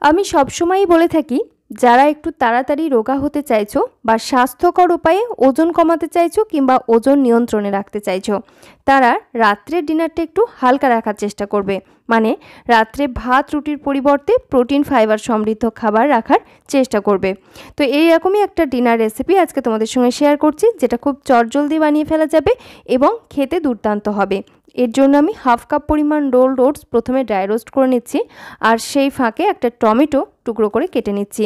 আমি সবসময়ই বলে থাকি, যারা একটু তাড়াতাড়ি রোগা হতে চাইছো বা স্বাস্থ্যকর উপায়ে ওজন কমাতে চাইছো কিংবা ওজন নিয়ন্ত্রণে রাখতে চাইছো, তারা রাত্রের ডিনারটা একটু হালকা রাখার চেষ্টা করবে। মানে রাত্রে ভাত রুটির পরিবর্তে প্রোটিন ফাইবার সমৃদ্ধ খাবার রাখার চেষ্টা করবে। তো এইরকমই একটা ডিনার রেসিপি আজকে তোমাদের সঙ্গে শেয়ার করছি, যেটা খুব চটজলদি বানিয়ে ফেলা যাবে এবং খেতে দুর্দান্ত হবে। এর জন্য আমি হাফ কাপ পরিমাণ রোলড ওটস প্রথমে ড্রাই রোস্ট করে নিচ্ছি, আর সেই ফাঁকে একটা টমেটো টুকরো করে কেটে নিচ্ছি।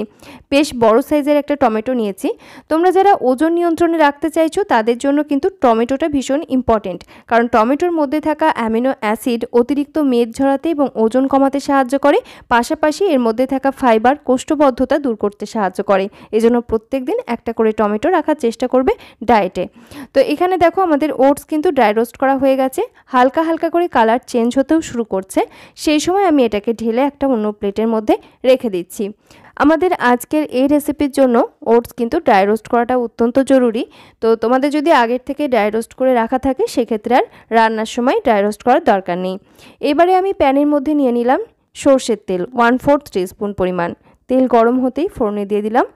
বেশ বড় সাইজের একটা টমেটো নিয়েছি। তোমরা যারা ওজন নিয়ন্ত্রণে রাখতে চাইছো তাদের জন্য কিন্তু টমেটোটা ভীষণ ইম্পর্টেন্ট, কারণ টমেটোর মধ্যে থাকা অ্যামিনো অ্যাসিড অতিরিক্ত মেদ ঝরাতে এবং ওজন কমাতে সাহায্য করে, পাশাপাশি এর মধ্যে থাকা ফাইবার কোষ্ঠবদ্ধতা দূর করতে সাহায্য করে। এজন্য প্রত্যেক দিন একটা করে টমেটো রাখার চেষ্টা করবে ডায়েটে। তো এখানে দেখো আমাদের ওটস কিন্তু ড্রাই রোস্ট করা হয়ে গেছে, হালকা হালকা করে কালার চেঞ্জ হতেও শুরু করছে। সেই সময় আমি এটাকে ঢেলে একটা অন্য প্লেটের মধ্যে রেখে দিচ্ছি। আমাদের আজকের এই রেসিপির জন্য ওটস কিন্তু ড্রাই রোস্ট করাটা অত্যন্ত জরুরি। তো তোমাদের যদি আগের থেকে ড্রাই রোস্ট করে রাখা থাকে সেক্ষেত্রে আর রান্নার সময় ড্রাই রোস্ট করার দরকার নেই। এবারে আমি প্যানের মধ্যে নিয়ে নিলাম সর্ষের তেল 1/4 টিস্পুন পরিমাণ। তেল গরম হতেই ফোড়নে দিয়ে দিলাম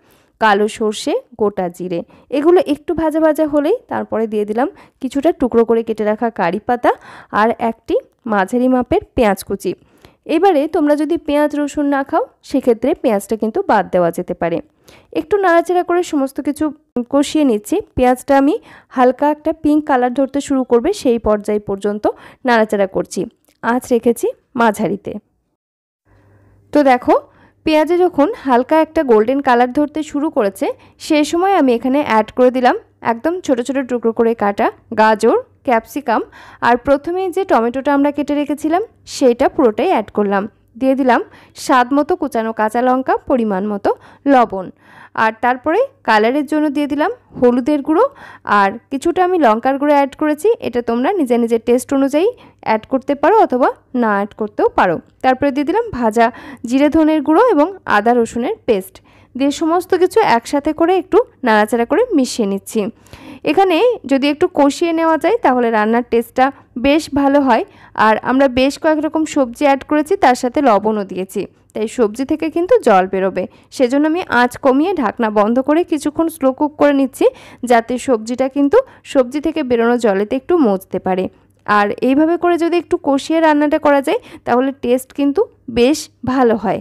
কালো সর্ষে, গোটা জিরে। এগুলো একটু ভাজা ভাজা হলেই তারপরে দিয়ে দিলাম কিছুটা টুকরো করে কেটে রাখা কারি পাতা আর একটি মাঝারি মাপের পেঁয়াজ কুচি। এবারে তোমরা যদি পেঁয়াজ রসুন না খাও সেক্ষেত্রে পেঁয়াজটা কিন্তু বাদ দেওয়া যেতে পারে। একটু নাড়াচাড়া করে সমস্ত কিছু কষিয়ে নিচ্ছি। পেঁয়াজটা আমি হালকা একটা পিঙ্ক কালার ধরতে শুরু করবে সেই পর্যায় পর্যন্ত নাড়াচাড়া করছি। আঁচ রেখেছি মাঝারিতে। তো দেখো পেঁয়াজে যখন হালকা একটা গোল্ডেন কালার ধরতে শুরু করেছে সেই সময় আমি এখানে অ্যাড করে দিলাম একদম ছোট ছোট টুকরো করে কাটা গাজর, ক্যাপসিকাম আর প্রথমে যে টমেটোটা আমরা কেটে রেখেছিলাম সেটা পুরোটাই অ্যাড করলাম। দিয়ে দিলাম স্বাদ মতো কুচানো কাঁচা লঙ্কা, পরিমাণ মতো লবণ, আর তারপরে কালারের জন্য দিয়ে দিলাম হলুদের গুঁড়ো আর কিছুটা আমি লঙ্কার গুঁড়ো অ্যাড করেছি। এটা তোমরা নিজের নিজের টেস্ট অনুযায়ী অ্যাড করতে পারো অথবা না অ্যাড করতেও পারো। তারপরে দিয়ে দিলাম ভাজা জিরে ধনের গুঁড়ো এবং আদা রসুনের পেস্ট দিয়ে সমস্ত কিছু একসাথে করে একটু নাড়াচাড়া করে মিশিয়ে নিচ্ছি। এখানে যদি একটু কষিয়ে নেওয়া যায় তাহলে রান্নার টেস্টটা বেশ ভালো হয়। আর আমরা বেশ কয়েক রকম সবজি অ্যাড করেছি, তার সাথে লবণও দিয়েছি, তাই সবজি থেকে কিন্তু জল বেরোবে। সেজন্য আমি আঁচ কমিয়ে ঢাকনা বন্ধ করে কিছুক্ষণ স্লো কুক করে নিচ্ছি, যাতে সবজিটা কিন্তু সবজি থেকে বেরোনো জলেতে একটু মজতে পারে। আর এইভাবে করে যদি একটু কষিয়ে রান্নাটা করা যায় তাহলে টেস্ট কিন্তু বেশ ভালো হয়।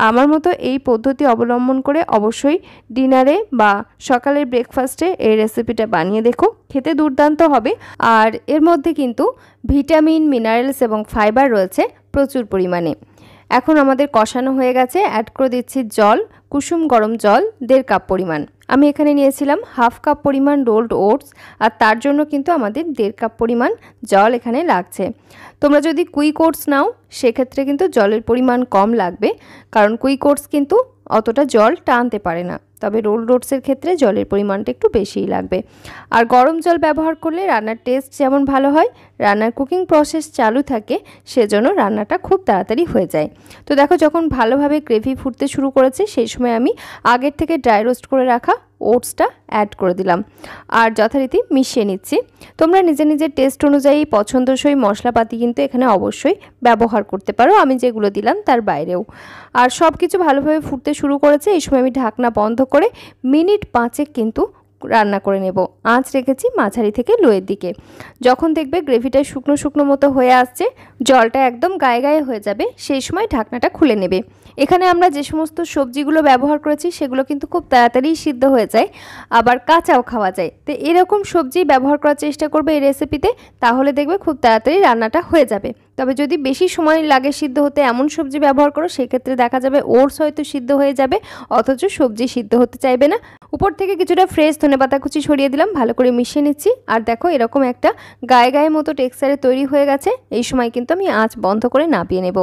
আমার মতো এই পদ্ধতি অবলম্বন করে অবশ্যই ডিনারে বা সকালের ব্রেকফাস্টে এই রেসিপিটা বানিয়ে দেখো, খেতে দুর্দান্ত হবে। আর এর মধ্যে কিন্তু ভিটামিন, মিনারেলস এবং ফাইবার রয়েছে প্রচুর পরিমাণে। এখন আমাদের কষানো হয়ে গেছে, অ্যাড করে দিচ্ছি জল, কুসুম গরম জল 1.5 কাপ পরিমাণ। আমি এখানে নিয়েছিলাম হাফ কাপ পরিমাণ রোলড ওটস, আর তার জন্য কিন্তু আমাদের 1.5 কাপ পরিমাণ জল এখানে লাগছে। তোমরা যদি কুইক ওটস নাও সেক্ষেত্রে কিন্তু জলের পরিমাণ কম লাগবে, কারণ কুইক ওটস কিন্তু অতটা জল টানতে পারে না, তবে রোলড ওটসের ক্ষেত্রে জলের পরিমাণটা একটু বেশিই লাগবে। আর গরম জল ব্যবহার করলে রান্নার টেস্ট যেমন ভালো হয়, রান্নার কুকিং প্রসেস চালু থাকে, সেজন্য রান্নাটা খুব তাড়াতাড়ি হয়ে যায়। তো দেখো যখন ভালোভাবে গ্রেভি ফুটতে শুরু করেছে সেই সময় আমি আগের থেকে ড্রাই রোস্ট করে রাখা ওটসটা অ্যাড করে দিলাম আর যথারীতি মিশিয়ে নিচ্ছি। তোমরা নিজের নিজের টেস্ট অনুযায়ী পছন্দসই মশলাপাতি কিন্তু এখানে অবশ্যই ব্যবহার করতে পারো, আমি যেগুলো দিলাম তার বাইরেও। আর সব কিছু ভালোভাবে ফুটতে শুরু করেছে। এই সময় আমি ঢাকনা বন্ধ করে মিনিট 5 কিন্তু রান্না করে নেব। আঁচ রেখেছি মাঝারি থেকে লোয়ের দিকে। যখন দেখবে গ্রেভিটা শুকনো শুকনো মতো হয়ে আসছে, জলটা একদম গায়ে গায়ে হয়ে যাবে, সেই সময় ঢাকনাটা খুলে নেবে। এখানে আমরা যে সমস্ত সবজিগুলো ব্যবহার করেছি সেগুলো কিন্তু খুব তাড়াতাড়ি সিদ্ধ হয়ে যায়, আবার কাঁচাও খাওয়া যায়। তো এরকম সবজি ব্যবহার করার চেষ্টা করবে এই রেসিপিতে, তাহলে দেখবে খুব তাড়াতাড়ি রান্নাটা হয়ে যাবে। তবে যদি বেশি সময় লাগে সিদ্ধ হতে এমন সবজি ব্যবহার করো সেক্ষেত্রে দেখা যাবে ওটস হয়তো সিদ্ধ হয়ে যাবে অথচ সবজি সিদ্ধ হতে চাইবে না। উপর থেকে কিছুটা ফ্রেশ ধনেপাতা কুচি ছড়িয়ে দিলাম, ভালো করে মিশিয়ে নিচ্ছি। আর দেখো এরকম একটা গায়ে গায়ে মতো টেক্সচারে তৈরি হয়ে গেছে। এই সময় কিন্তু আমি আঁচ বন্ধ করে নামিয়ে নেব।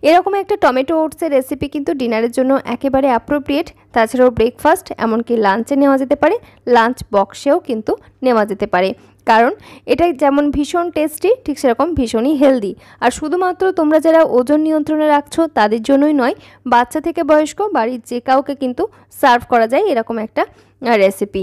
এরকম একটা টমেটো ওটসের রেসিপি কিন্তু ডিনারের জন্য একেবারে অ্যাপ্রোপ্রিয়েট। তাছাড়াও ব্রেকফাস্ট এমনকি লাঞ্চে নেওয়া যেতে পারে, লাঞ্চ বক্সেও কিন্তু নেওয়া যেতে পারে, কারণ এটা যেমন ভীষণ টেস্টি ঠিক সেরকম ভীষণই হেলদি। আর শুধুমাত্র তোমরা যারা ওজন নিয়ন্ত্রণে রাখছো তাদের জন্যই নয়, বাচ্চা থেকে বয়স্ক বাড়ির যে কাউকে কিন্তু সার্ভ করা যায় এরকম একটা রেসিপি।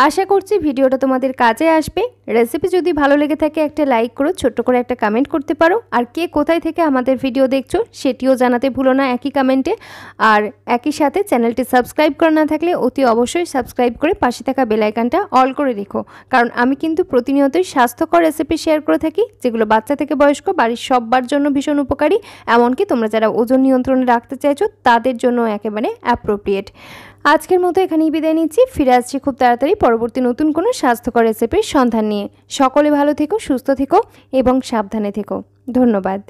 আশা করছি ভিডিওটা তোমাদের কাজে আসবে। রেসিপি যদি ভালো লেগে থাকে একটা লাইক করো, ছোট্ট করে একটা কমেন্ট করতে পারো। আর কে কোথায় থেকে আমাদের ভিডিও দেখছো সেটিও জানাতে ভুলো না একই কমেন্টে। আর একই সাথে চ্যানেলটি সাবস্ক্রাইব করা না থাকলে অতি অবশ্যই সাবস্ক্রাইব করে পাশে থাকা বেল আইকনটা অল করে রেখো, কারণ আমি কিন্তু প্রতিনিয়তই স্বাস্থ্যকর রেসিপি শেয়ার করে থাকি, যেগুলো বাচ্চা থেকে বয়স্ক বাড়ির সবার জন্য ভীষণ উপকারী, এমনকি তোমরা যারা ওজন নিয়ন্ত্রণে রাখতে চাইছো তাদের জন্য একেবারে অ্যাপ্রোপ্রিয়েট। আজকের মতো এখানেই বিদায় নিচ্ছি। ফিরে আসছি খুব তাড়াতাড়ি পরবর্তী নতুন কোনো স্বাস্থ্যকর রেসিপির সন্ধান নিয়ে। সকলে ভালো থেকো, সুস্থ থেকো এবং সাবধানে থেকো। ধন্যবাদ।